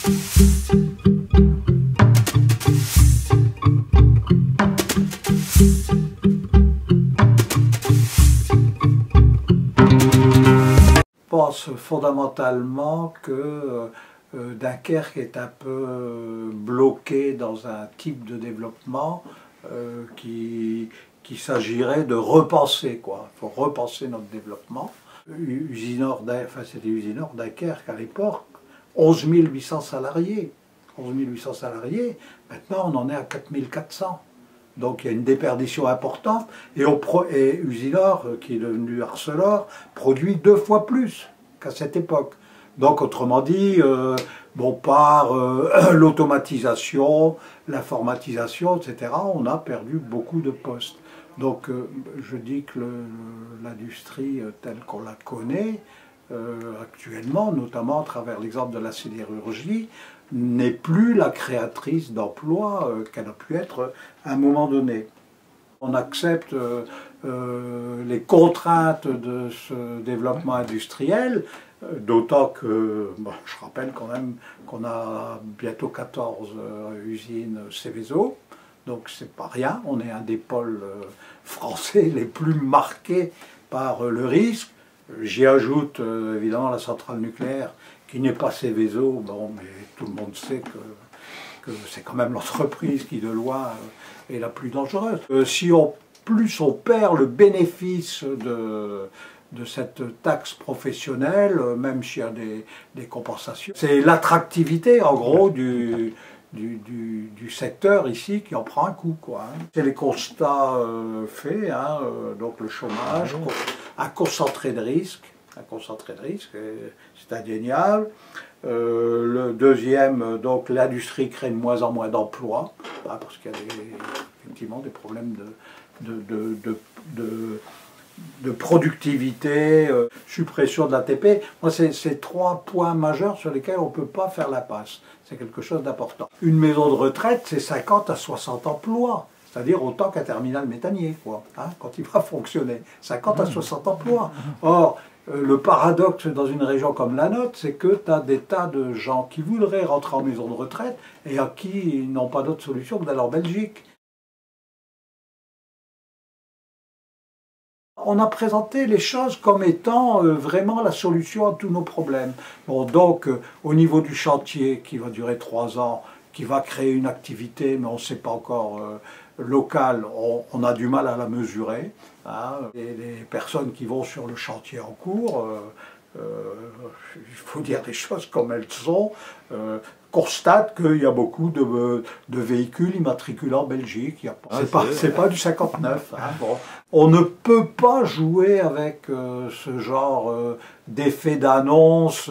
Je pense fondamentalement que Dunkerque est un peu bloqué dans un type de développement qu'il s'agirait de repenser, quoi. Il faut repenser notre développement. Usinor, enfin c'était Usinor Dunkerque à l'époque, 11 800 salariés. 11 800 salariés, maintenant on en est à 4 400. Donc il y a une déperdition importante et Usinor, qui est devenu Arcelor, produit 2 fois plus qu'à cette époque. Donc autrement dit, par l'automatisation, l'informatisation, etc., on a perdu beaucoup de postes. Donc je dis que l'industrie telle qu'on la connaît actuellement, notamment à travers l'exemple de la sidérurgie, n'est plus la créatrice d'emplois qu'elle a pu être à un moment donné. On accepte les contraintes de ce développement industriel, d'autant que, je rappelle quand même qu'on a bientôt 14 usines Seveso, donc c'est pas rien, on est un des pôles français les plus marqués par le risque. J'y ajoute évidemment la centrale nucléaire qui n'est pas Seveso, mais tout le monde sait que c'est quand même l'entreprise qui de loin est la plus dangereuse. Si en plus on perd le bénéfice de cette taxe professionnelle, même s'il y a des compensations, c'est l'attractivité en gros du secteur ici qui en prend un coup, quoi. C'est les constats faits, donc le chômage, un concentré de risque, c'est indéniable. Le deuxième, donc l'industrie crée de moins en moins d'emplois, parce qu'il y a effectivement des problèmes de productivité, suppression de l'ATP. Moi, c'est 3 points majeurs sur lesquels on ne peut pas faire la passe. C'est quelque chose d'important. Une maison de retraite, c'est 50 à 60 emplois, c'est-à-dire autant qu'un terminal méthanier, quoi, quand il va fonctionner. 50 à 60 emplois. Or, le paradoxe dans une région comme la nôtre, c'est que tu as des tas de gens qui voudraient rentrer en maison de retraite et à qui ils n'ont pas d'autre solution que d'aller en Belgique. On a présenté les choses comme étant vraiment la solution à tous nos problèmes. Bon, donc, au niveau du chantier, qui va durer 3 ans, qui va créer une activité, mais on ne sait pas encore locale, on a du mal à la mesurer. Et les personnes qui vont sur le chantier en cours, il faut dire les choses comme elles sont, constate qu'il y a beaucoup de véhicules immatriculés en Belgique. C'est pas du 59. Bon. On ne peut pas jouer avec ce genre d'effet d'annonce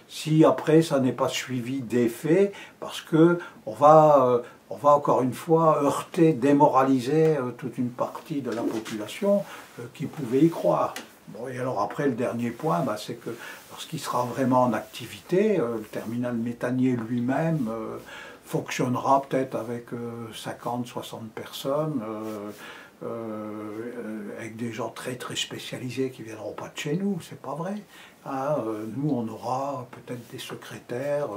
si après ça n'est pas suivi d'effet, parce que on va encore une fois heurter, démoraliser toute une partie de la population qui pouvait y croire. Bon, et alors après, le dernier point, c'est que lorsqu'il sera vraiment en activité, le terminal méthanier lui-même fonctionnera peut-être avec 50-60 personnes, avec des gens très très spécialisés qui ne viendront pas de chez nous, c'est pas vrai. Nous, on aura peut-être des secrétaires,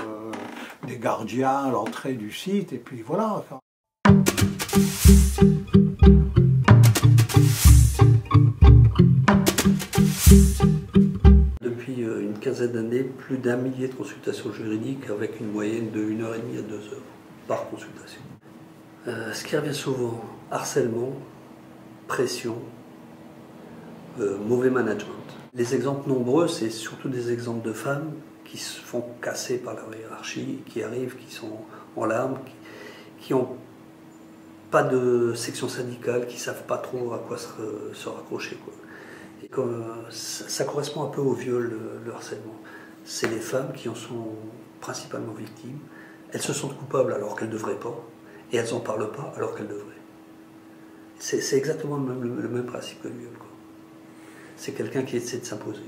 des gardiens à l'entrée du site, et puis voilà. Depuis une quinzaine d'années, plus d'1 millier de consultations juridiques avec une moyenne de 1h30 à 2 heures par consultation. Ce qui revient souvent, harcèlement, pression, mauvais management. Les exemples nombreux, c'est surtout des exemples de femmes qui se font casser par leur hiérarchie, qui arrivent, qui sont en larmes, qui n'ont pas de section syndicale, qui ne savent pas trop à quoi se raccrocher, quoi. Et comme ça correspond un peu au viol, le harcèlement. C'est les femmes qui en sont principalement victimes. Elles se sentent coupables alors qu'elles ne devraient pas, et elles n'en parlent pas alors qu'elles devraient. C'est exactement le même principe que le viol, quoi. C'est quelqu'un qui essaie de s'imposer.